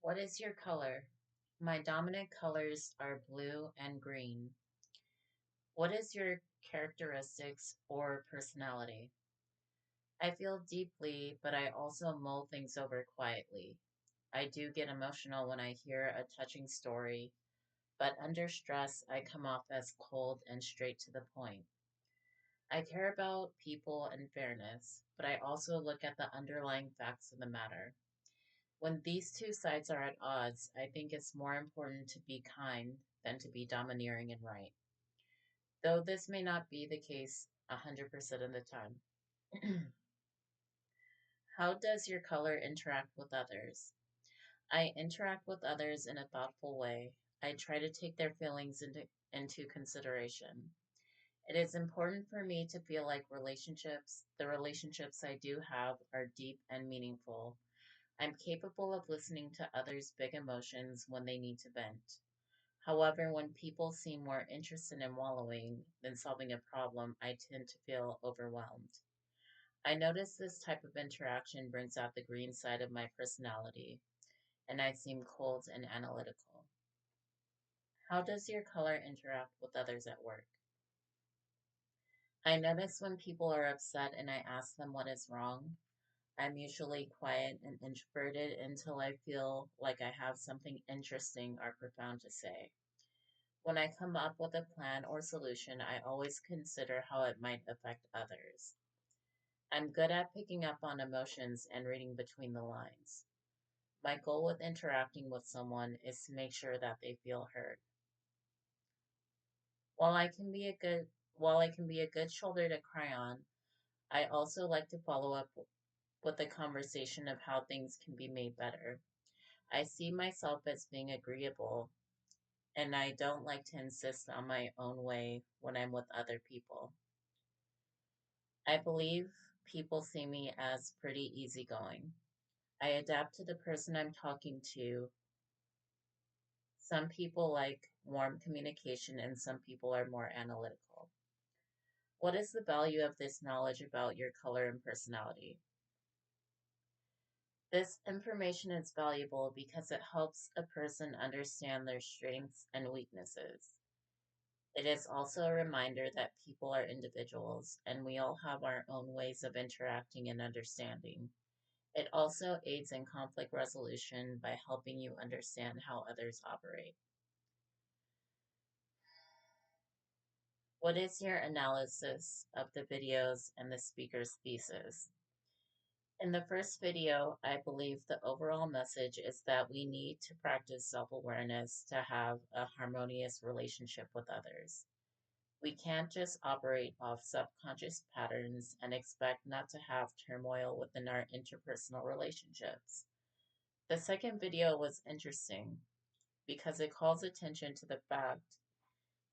What is your color? My dominant colors are blue and green. What is your characteristics or personality? I feel deeply, but I also mull things over quietly. I do get emotional when I hear a touching story, but under stress, I come off as cold and straight to the point. I care about people and fairness, but I also look at the underlying facts of the matter. When these two sides are at odds, I think it's more important to be kind than to be domineering and right. Though this may not be the case 100% of the time. How does your color interact with others? I interact with others in a thoughtful way. I try to take their feelings into consideration. It is important for me to feel like the relationships I do have, are deep and meaningful. I'm capable of listening to others' big emotions when they need to vent. However, when people seem more interested in wallowing than solving a problem, I tend to feel overwhelmed. I notice this type of interaction brings out the green side of my personality, and I seem cold and analytical. How does your color interact with others at work? I notice when people are upset and I ask them what is wrong. I'm usually quiet and introverted until I feel like I have something interesting or profound to say. When I come up with a plan or solution, I always consider how it might affect others. I'm good at picking up on emotions and reading between the lines. My goal with interacting with someone is to make sure that they feel heard. While I can be a good while I can be a good shoulder to cry on, I also like to follow up with a conversation of how things can be made better. I see myself as being agreeable, and I don't like to insist on my own way when I'm with other people. I believe people see me as pretty easygoing. I adapt to the person I'm talking to. Some people like warm communication, and some people are more analytical. What is the value of this knowledge about your color and personality? This information is valuable because it helps a person understand their strengths and weaknesses. It is also a reminder that people are individuals and we all have our own ways of interacting and understanding. It also aids in conflict resolution by helping you understand how others operate. What is your analysis of the videos and the speaker's thesis? In the first video, I believe the overall message is that we need to practice self awareness to have a harmonious relationship with others. We can't just operate off subconscious patterns and expect not to have turmoil within our interpersonal relationships. The second video was interesting because it calls attention to the fact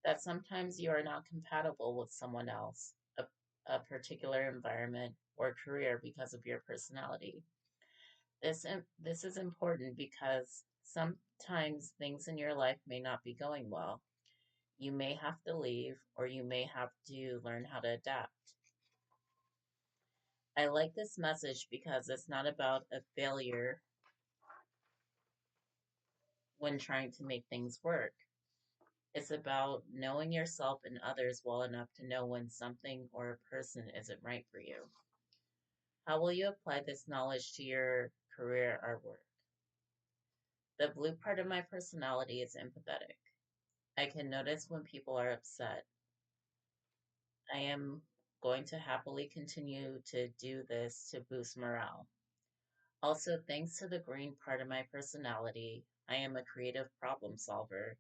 that sometimes you are not compatible with someone else, a particular environment, or career because of your personality. This is important because sometimes things in your life may not be going well. You may have to leave, or you may have to learn how to adapt. I like this message because it's not about a failure when trying to make things work. It's about knowing yourself and others well enough to know when something or a person isn't right for you. How will you apply this knowledge to your career or work? The blue part of my personality is empathetic. I can notice when people are upset. I am going to happily continue to do this to boost morale. Also, thanks to the green part of my personality, I am a creative problem solver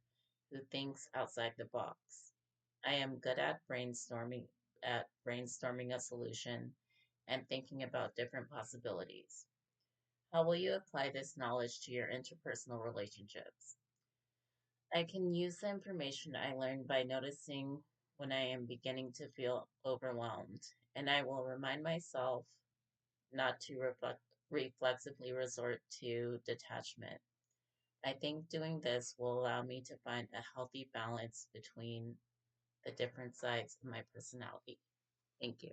who thinks outside the box. I am good at brainstorming a solution and thinking about different possibilities. How will you apply this knowledge to your interpersonal relationships? I can use the information I learned by noticing when I am beginning to feel overwhelmed, and I will remind myself not to reflexively resort to detachment. I think doing this will allow me to find a healthy balance between the different sides of my personality. Thank you.